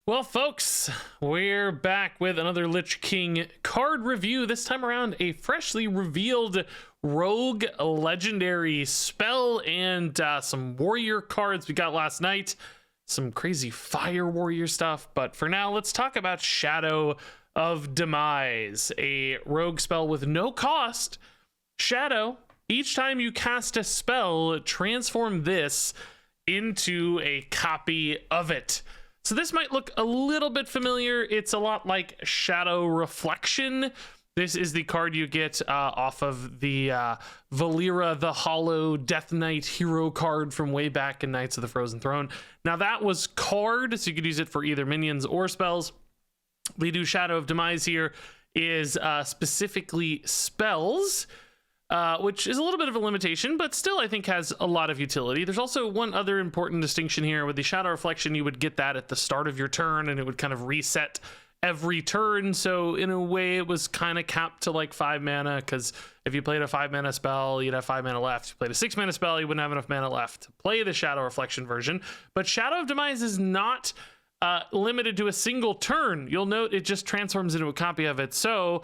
Well, folks, we're back with another Lich King card review. This time around, a freshly revealed rogue legendary spell and some warrior cards we got last night. Some crazy fire warrior stuff. But for now, let's talk about Shadow of Demise, a rogue spell with no cost. Shadow, each time you cast a spell, transform this into a copy of it. So this might look a little bit familiar. It's a lot like Shadow Reflection. This is the card you get off of the Valera the Hollow Death Knight hero card from way back in Knights of the Frozen Throne. Now that was card, so you could use it for either minions or spells. We do Shadow of Demise here is specifically spells, which is a little bit of a limitation, but still I think has a lot of utility. There's also one other important distinction here. With the Shadow Reflection, you would get that at the start of your turn, and it would kind of reset every turn. So in a way, it was kind of capped to like 5 mana, because if you played a 5 mana spell, you'd have 5 mana left. If you played a 6 mana spell, you wouldn't have enough mana left to play the Shadow Reflection version. But Shadow of Demise is not limited to a single turn. You'll note it just transforms into a copy of it. So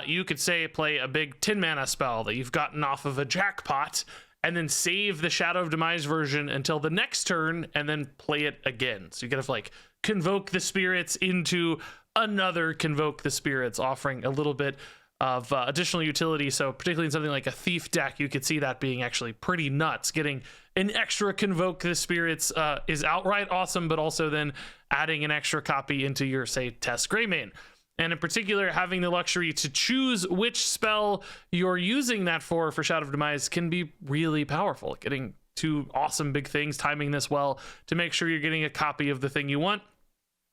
you could say play a big 10 mana spell that you've gotten off of a jackpot, and then save the Shadow of Demise version until the next turn, and then play it again. So you gotta like convoke the spirits into another convoke the spirits, offering a little bit of additional utility. So particularly in something like a thief deck, you could see that being actually pretty nuts. Getting an extra convoke the spirits is outright awesome, but also then adding an extra copy into your, say, Tess Greymane. And in particular, having the luxury to choose which spell you're using that for Shadow of Demise can be really powerful. Getting two awesome big things, timing this well to make sure you're getting a copy of the thing you want,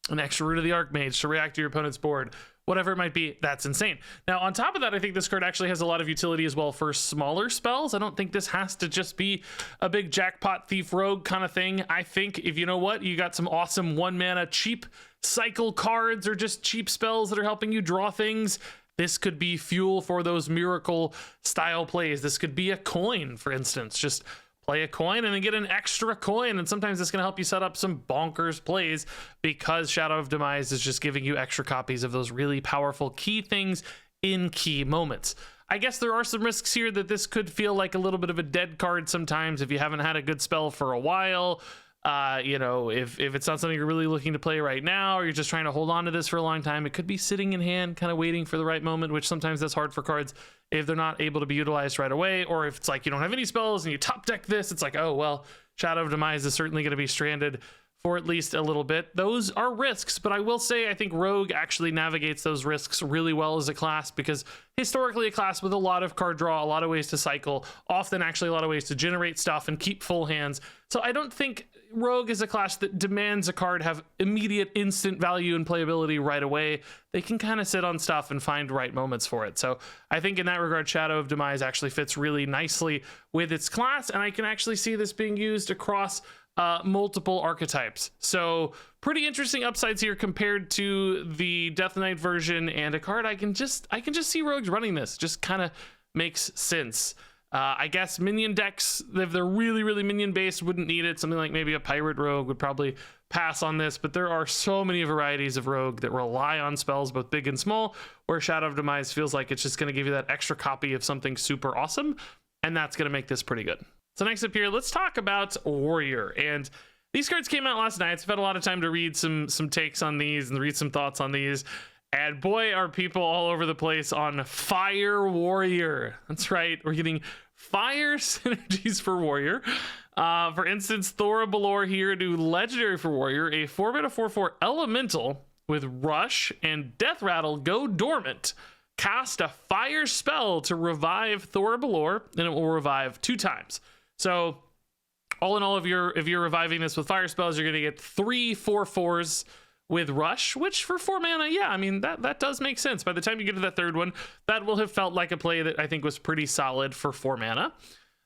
an extra Root of the Archmage to react to your opponent's board, whatever it might be. That's insane. Now, on top of that, I think this card actually has a lot of utility as well for smaller spells. I don't think this has to just be a big jackpot thief rogue kind of thing. I think if you know what, you got some awesome 1 mana cheap cycle cards or just cheap spells that are helping you draw things, this could be fuel for those miracle style plays. This could be a coin, for instance. Just play a coin and then get an extra coin, and sometimes it's going to help you set up some bonkers plays, because Shadow of Demise is just giving you extra copies of those really powerful key things in key moments. I guess there are some risks here that this could feel like a little bit of a dead card sometimes if you haven't had a good spell for a while. You know, if it's not something you're really looking to play right now, or you're just trying to hold on to this for a long time, it could be sitting in hand, kind of waiting for the right moment, which sometimes that's hard for cards if they're not able to be utilized right away. Or if it's like you don't have any spells and you top deck this, it's like, oh, well, Shadow of Demise is certainly going to be stranded for at least a little bit. Those are risks, but I will say I think Rogue actually navigates those risks really well as a class, because historically a class with a lot of card draw, a lot of ways to cycle, often actually a lot of ways to generate stuff and keep full hands. So I don't think Rogue is a class that demands a card have immediate instant value and playability right away. They can kind of sit on stuff and find right moments for it. So I think in that regard, Shadow of Demise actually fits really nicely with its class, and I can actually see this being used across multiple archetypes. So pretty interesting upsides here compared to the Death Knight version, and a card I can just see rogues running this. Just kind of makes sense. I guess minion decks, if they're really, really minion based, wouldn't need it. Something like maybe a pirate rogue would probably pass on this, but there are so many varieties of rogue that rely on spells, both big and small, where Shadow of Demise feels like it's just going to give you that extra copy of something super awesome, and that's going to make this pretty good. So next up here, let's talk about Warrior. And these cards came out last night, so I've had a lot of time to read some takes on these and read some thoughts on these. And boy, are people all over the place on Fire Warrior. That's right, we're getting fire synergies for Warrior. For instance, Thora Balor here, do legendary for Warrior, a 4-mana 4/4 elemental with Rush and Death Rattle go dormant. Cast a fire spell to revive Thora Balor, and it will revive 2 times. So all in all, if you're reviving this with fire spells, you're going to get 3 4/4s with Rush, which for 4 mana, yeah, I mean, that does make sense. By the time you get to that third one, that will have felt like a play that I think was pretty solid for 4 mana.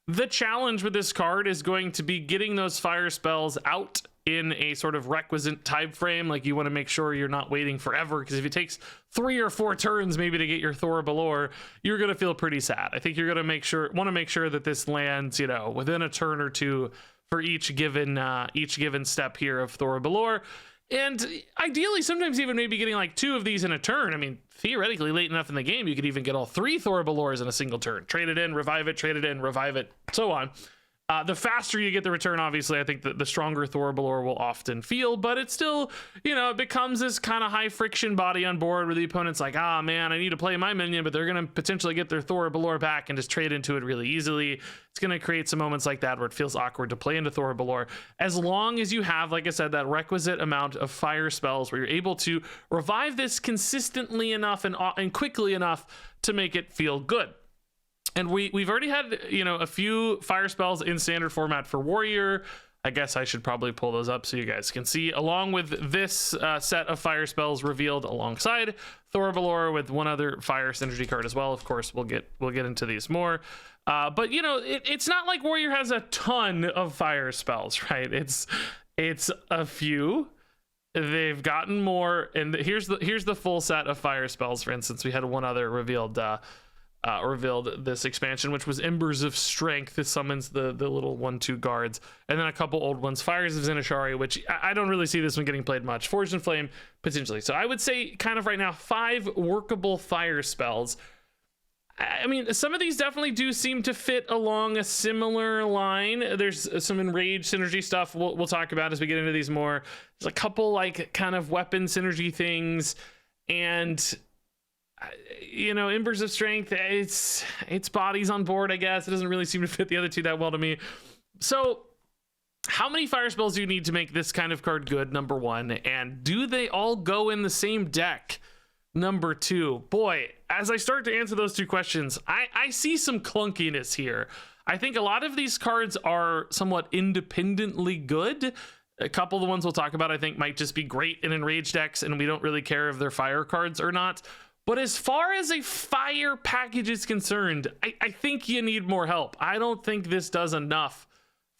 The challenge with this card is going to be getting those fire spells out in a sort of requisite time frame. Like, you want to make sure you're not waiting forever, because if it takes 3 or 4 turns maybe to get your Thora Balor, you're going to feel pretty sad. I think you're going to want to make sure that this lands, you know, within a turn or two for each given step here of Thora Balor. And ideally, sometimes even maybe getting like 2 of these in a turn. I mean, theoretically, late enough in the game, you could even get all 3 Thorbalors in a single turn. Trade it in, revive it, trade it in, revive it, so on. The faster you get the return, obviously, I think that the stronger Thorbalor will often feel, but it's still, you know, it becomes this kind of high friction body on board where the opponent's like, ah, man, I need to play my minion, but they're going to potentially get their Thorbalor back and just trade into it really easily. It's going to create some moments like that where it feels awkward to play into Thorbalor. As long as you have, like I said, that requisite amount of fire spells where you're able to revive this consistently enough and quickly enough to make it feel good. And we've already had, you know, a few fire spells in standard format for Warrior. I guess I should probably pull those up so you guys can see, along with this set of fire spells revealed alongside Thorbalor with one other fire synergy card as well. Of course, we'll get into these more. But you know, it's not like Warrior has a ton of fire spells, right? It's a few. They've gotten more, and here's the full set of fire spells. For instance, we had one other revealed this expansion, which was Embers of Strength. It summons the little 1/2 guards, and then a couple old ones, Fires of Zinashari, which I don't really see this one getting played much. Forged in Flame, potentially. So I would say kind of right now 5 workable fire spells. I mean, some of these definitely do seem to fit along a similar line. There's some Enraged synergy stuff we'll talk about as we get into these more. There's a couple like kind of weapon synergy things, and you know, Embers of Strength, it's bodies on board, I guess. It doesn't really seem to fit the other 2 that well to me. So how many fire spells do you need to make this kind of card good, number 1? And do they all go in the same deck, number 2? Boy, as I start to answer those 2 questions, I see some clunkiness here. I think a lot of these cards are somewhat independently good. A couple of the ones we'll talk about, I think, might just be great in Enraged decks, and we don't really care if they're fire cards or not. But as far as a fire package is concerned, I think you need more help. I don't think this does enough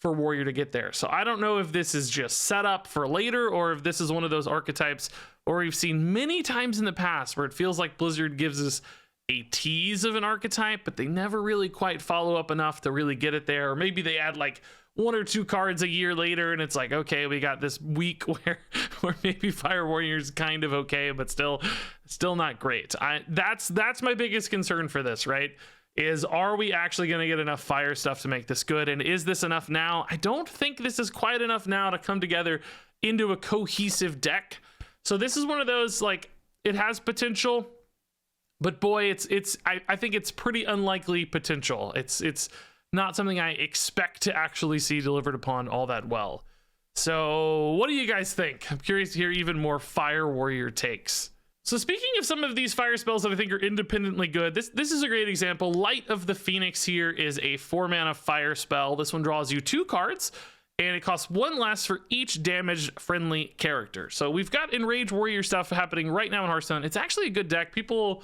for Warrior to get there. So I don't know if this is just set up for later, or if this is one of those archetypes or we've seen many times in the past where it feels like Blizzard gives us a tease of an archetype, but they never really quite follow up enough to really get it there. Or maybe they add like 1 or 2 cards a year later, and it's like, okay, we got this week where maybe Fire Warrior's kind of okay, but still not great. That's my biggest concern for this, right? Is, are we actually going to get enough fire stuff to make this good? And is this enough now? I don't think this is quite enough now to come together into a cohesive deck. So this is one of those, like, it has potential, but boy, I think it's pretty unlikely potential. It's not something I expect to actually see delivered upon all that well. So what do you guys think? I'm curious to hear even more Fire Warrior takes. So speaking of some of these fire spells that I think are independently good, this is a great example. Light of the Phoenix here is a 4-mana fire spell. This one draws you 2 cards, and it costs 1 less for each damaged friendly character. So we've got Enraged Warrior stuff happening right now in Hearthstone. It's actually a good deck. People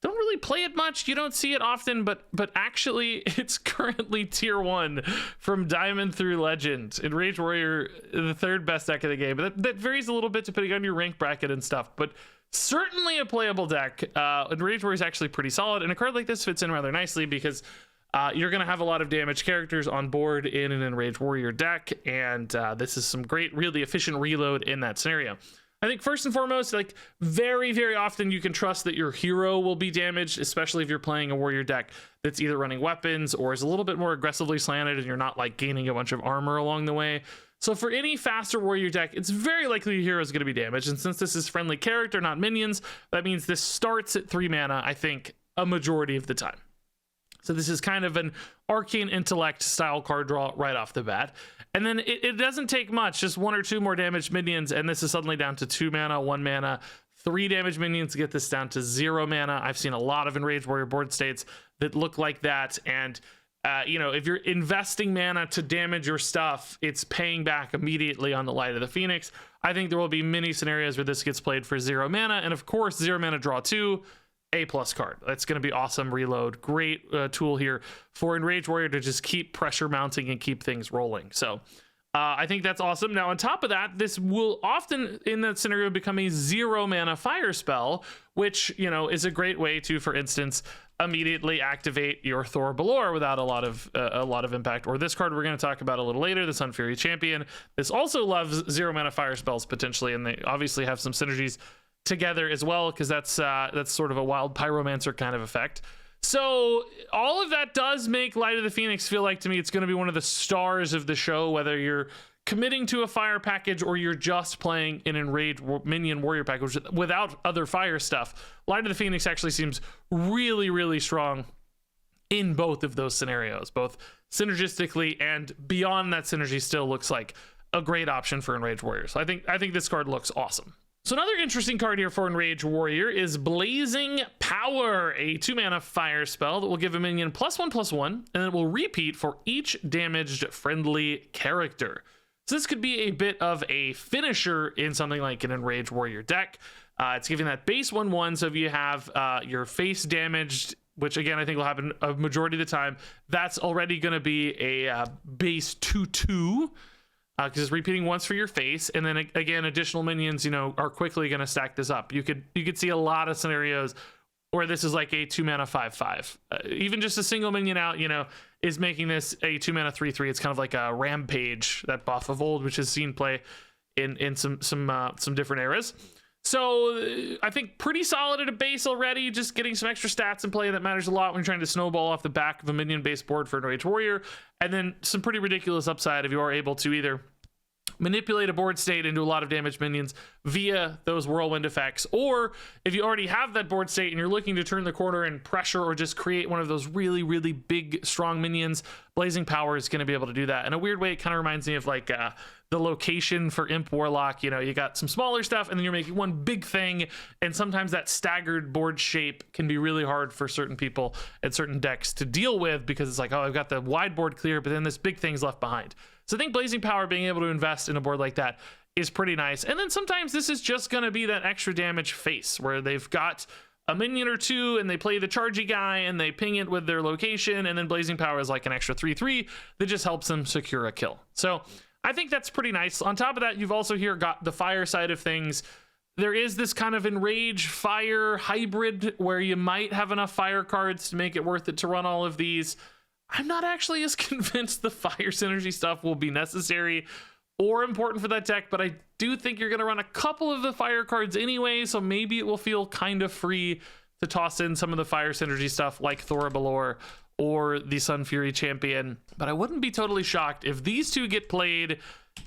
don't really play it much. You don't see it often, but actually it's currently tier 1 from Diamond through Legend. Enraged Warrior, the 3rd best deck of the game. But that varies a little bit depending on your rank bracket and stuff, but certainly a playable deck. Enraged Warrior is actually pretty solid, and a card like this fits in rather nicely because you're going to have a lot of damaged characters on board in an Enraged Warrior deck, and this is some great, really efficient reload in that scenario. I think first and foremost, like, very, very often you can trust that your hero will be damaged, especially if you're playing a warrior deck that's either running weapons or is a little bit more aggressively slanted and you're not like gaining a bunch of armor along the way. So for any faster warrior deck, it's very likely your hero is going to be damaged. And since this is friendly character, not minions, that means this starts at 3 mana, I think, a majority of the time. So this is kind of an Arcane Intellect style card draw right off the bat. And then it doesn't take much, just 1 or 2 more damaged minions, and this is suddenly down to 2 mana, 1 mana, 3 damaged minions to get this down to 0 mana. I've seen a lot of Enraged Warrior board states that look like that, and you know, if you're investing mana to damage your stuff, it's paying back immediately on the Light of the Phoenix. I think there will be many scenarios where this gets played for 0 mana, and of course, 0 mana draw 2, A+ card. That's going to be awesome reload. Great tool here for Enraged Warrior to just keep pressure mounting and keep things rolling. So I think that's awesome. Now, on top of that, this will often in that scenario become a 0 mana fire spell, which, you know, is a great way to, for instance, immediately activate your Thor Balor without a lot of impact. Or this card we're going to talk about a little later, the Sun Fury Champion. This also loves 0 mana fire spells potentially, and they obviously have some synergies together as well, because that's sort of a wild pyromancer kind of effect. So all of that does make Light of the Phoenix feel like, to me, it's going to be one of the stars of the show, whether you're committing to a fire package or you're just playing an enraged minion warrior package without other fire stuff. Light of the Phoenix actually seems really, really strong in both of those scenarios, both synergistically and beyond that synergy. Still looks like a great option for enraged warriors. I think this card looks awesome. So another interesting card here for Enraged Warrior is Blazing Power, a 2-mana fire spell that will give a minion +1/+1, and it will repeat for each damaged friendly character. So this could be a bit of a finisher in something like an Enraged Warrior deck. It's giving that base 1/1, so if you have your face damaged, which again I think will happen a majority of the time, that's already going to be a base 2/2. Because it's repeating once for your face, and then again additional minions, are quickly going to stack this up. You could see a lot of scenarios where this is like a 2-mana 5/5. Even just a single minion out, is making this a 2-mana 3/3. It's kind of like a Rampage, that buff of old, which has seen play in some different eras. So I think pretty solid at a base already. Just getting some extra stats in play that matters a lot when you're trying to snowball off the back of a minion based board for Enraged Warrior, and then some pretty ridiculous upside if you are able to either manipulate a board state into a lot of damaged minions via those whirlwind effects, or if you already have that board state and you're looking to turn the corner and pressure or just create one of those really, really big, strong minions, Blazing Power is going to be able to do that. In a weird way, it kind of reminds me of like the location for Imp Warlock. You got some smaller stuff and then you're making one big thing, and sometimes that staggered board shape can be really hard for certain people and certain decks to deal with, because it's like, oh, I've got the wide board clear, but then this big thing's left behind. So I think Blazing Power, being able to invest in a board like that, is pretty nice. And then sometimes this is just going to be that extra damage face where they've got a minion or two and they play the chargy guy and they ping it with their location, and then Blazing Power is like an extra 3/3 that just helps them secure a kill. So I think that's pretty nice. On top of that, you've also here got the fire side of things. There is this kind of enrage fire hybrid where you might have enough fire cards to make it worth it to run all of these. I'm not actually as convinced the fire synergy stuff will be necessary or important for that deck, but I do think you're going to run a couple of the fire cards anyway, so maybe it will feel kind of free to toss in some of the fire synergy stuff like Thor Balor or the Sun Fury Champion. But I wouldn't be totally shocked if these two get played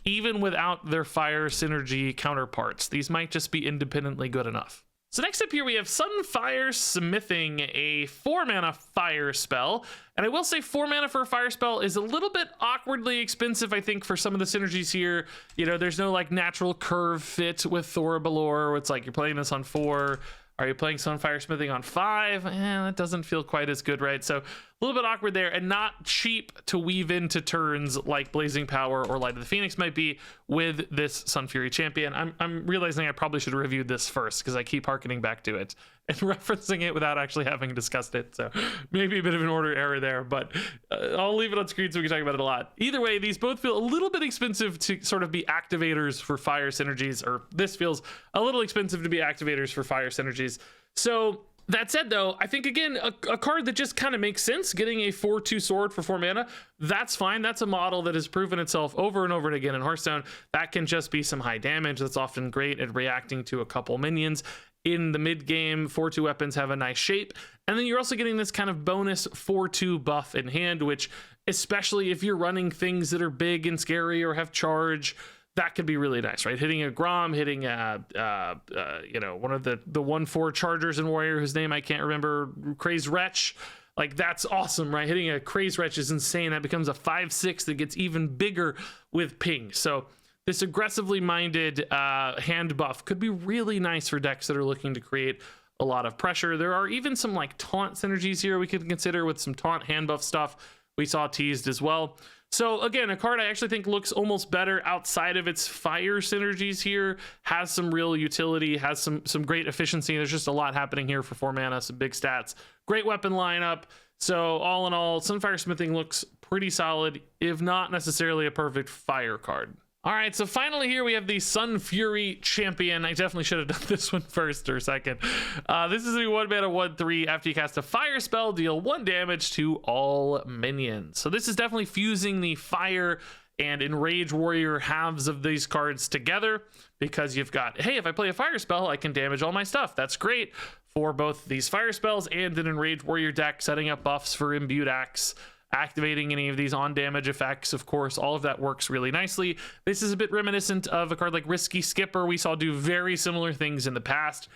even without their fire synergy counterparts. These might just be independently good enough. So next up here we have Sunfire Smithing, a 4-mana fire spell. And I will say 4 mana for a fire spell is a little bit awkwardly expensive, I think, for some of the synergies here. There's no like natural curve fit with Thor Balor, where it's like you're playing this on 4. Are you playing Sunfire Smithing on 5? That doesn't feel quite as good, right? So a little bit awkward there, and not cheap to weave into turns like Blazing Power or Light of the Phoenix might be with this Sun Fury Champion. I'm realizing I probably should have reviewed this first, because I keep harkening back to it and referencing it without actually having discussed it. So maybe a bit of an order error there, but I'll leave it on screen so we can talk about it a lot. Either way, these both feel a little bit expensive to sort of be activators for fire synergies, or this feels a little expensive to be activators for fire synergies. So that said, though, I think, again, a card that just kind of makes sense, getting a 4/2 sword for 4 mana, that's fine. That's a model that has proven itself over and over again in Hearthstone. That can just be some high damage. That's often great at reacting to a couple minions. In the mid game, 4/2 weapons have a nice shape. And then you're also getting this kind of bonus 4/2 buff in hand, which, especially if you're running things that are big and scary or have charge, that could be really nice, right? Hitting a Grom, hitting one of the 1/4 chargers in Warrior, whose name I can't remember, Crazed Wretch. Like, that's awesome, right? Hitting a Crazed Wretch is insane. That becomes a 5/6 that gets even bigger with ping. So this aggressively minded hand buff could be really nice for decks that are looking to create a lot of pressure. There are even some like taunt synergies here we could consider with some taunt hand buff stuff we saw teased as well. So again, a card I actually think looks almost better outside of its fire synergies here, has some real utility, has some great efficiency. There's just a lot happening here for 4 mana, some big stats, great weapon lineup. So all in all, Sunfire Smithing looks pretty solid, if not necessarily a perfect fire card. All right, so finally here we have the Sun Fury Champion. I definitely should have done this one first or second. This is a 1-mana 1/3. After you cast a fire spell, deal 1 damage to all minions. So this is definitely fusing the fire and Enrage Warrior halves of these cards together, because you've got, hey, if I play a fire spell, I can damage all my stuff. That's great for both these fire spells and an Enrage Warrior deck, setting up buffs for Imbued Axe, activating any of these on damage effects. Of course, all of that works really nicely. This is a bit reminiscent of a card like Risky Skipper. We saw do very similar things in the past,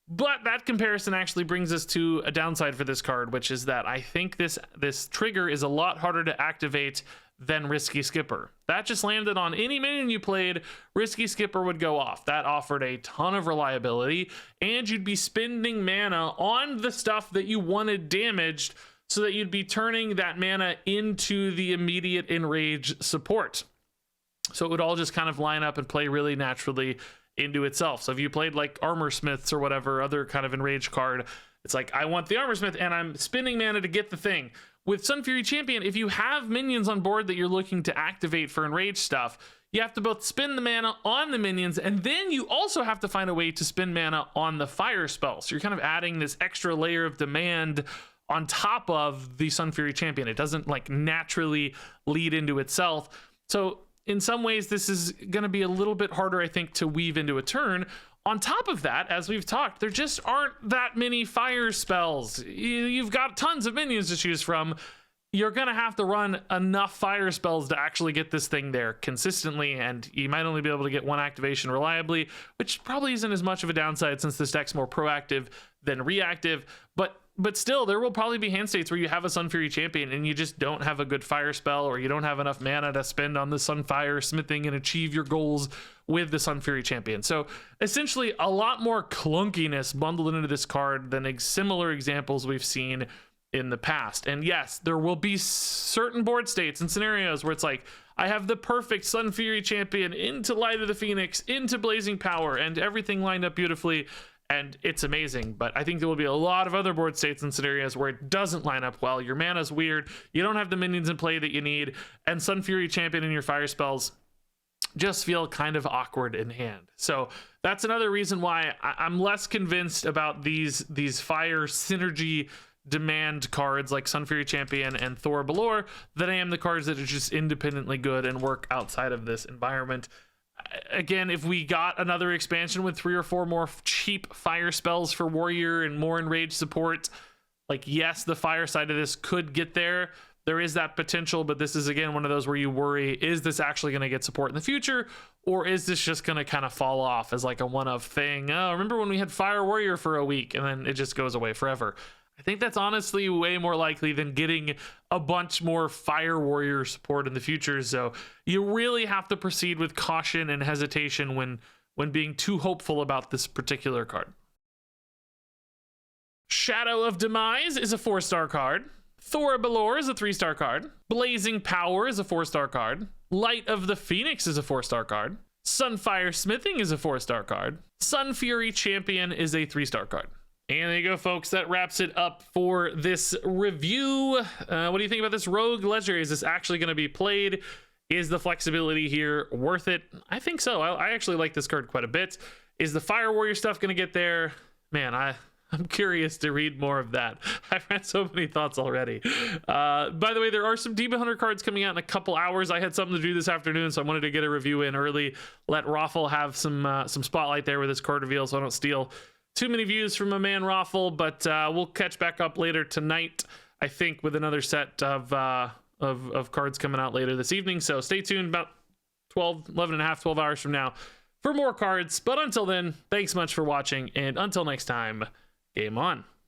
but that comparison actually brings us to a downside for this card, which is that I think this trigger is a lot harder to activate than Risky Skipper. That just landed on any minion you played, Risky Skipper would go off. That offered a ton of reliability, and you'd be spending mana on the stuff that you wanted damaged, so that you'd be turning that mana into the immediate enrage support. So it would all just kind of line up and play really naturally into itself. So if you played like Armor Smiths or whatever other kind of enrage card, it's like, I want the Armor Smith and I'm spending mana to get the thing. With Sun Fury Champion, if you have minions on board that you're looking to activate for enrage stuff, you have to both spend the mana on the minions, and then you also have to find a way to spend mana on the fire spell. So you're kind of adding this extra layer of demand on top of the Sun Fury Champion. It doesn't like naturally lead into itself. So in some ways, this is going to be a little bit harder, I think, to weave into a turn. On top of that, as we've talked, there just aren't that many fire spells. You've got tons of minions to choose from. You're going to have to run enough fire spells to actually get this thing there consistently, and you might only be able to get 1 activation reliably, which probably isn't as much of a downside since this deck's more proactive than reactive. But still, there will probably be hand states where you have a Sun Fury Champion and you just don't have a good fire spell, or you don't have enough mana to spend on the Sunfire smithing and achieve your goals with the Sun Fury Champion. So essentially a lot more clunkiness bundled into this card than similar examples we've seen in the past. And yes, there will be certain board states and scenarios where it's like, I have the perfect Sun Fury Champion into Light of the Phoenix, into Blazing Power, and everything lined up beautifully, and it's amazing. But I think there will be a lot of other board states and scenarios where it doesn't line up well. Your mana's weird, you don't have the minions in play that you need, and Sun Fury Champion and your fire spells just feel kind of awkward in hand. So that's another reason why I'm less convinced about these fire synergy demand cards like Sun Fury Champion and Thor Balor than I am the cards that are just independently good and work outside of this environment. Again, if we got another expansion with 3 or 4 more cheap fire spells for warrior and more enraged support, like, yes, the fire side of this could get there. There is that potential, but this is, again, one of those where you worry, is this actually going to get support in the future, or is this just going to kind of fall off as like a one-off thing? Oh, remember when we had Fire Warrior for a week and then it just goes away forever? I think that's honestly way more likely than getting a bunch more Fire Warrior support in the future. So you really have to proceed with caution and hesitation when being too hopeful about this particular card. Shadow of Demise is a 4-star card. Thor Balor is a 3-star card. Blazing Power is a 4-star card. Light of the Phoenix is a 4-star card. Sunfire Smithing is a 4-star card. Sun Fury Champion is a 3-star card. And there you go, folks. That wraps it up for this review. What do you think about this Rogue Legendary? Is this actually going to be played? Is the flexibility here worth it? I think so. I actually like this card quite a bit. Is the Fire Warrior stuff going to get there? Man, I'm curious to read more of that. I've had so many thoughts already. By the way, there are some Demon Hunter cards coming out in a couple hours. I had something to do this afternoon, so I wanted to get a review in early. Let Raffle have some spotlight there with his card reveal, so I don't steal too many views from my man Raffle. But we'll catch back up later tonight, I think, with another set of cards coming out later this evening. So stay tuned about 12 hours from now for more cards. But until then, thanks much for watching, and until next time, game on.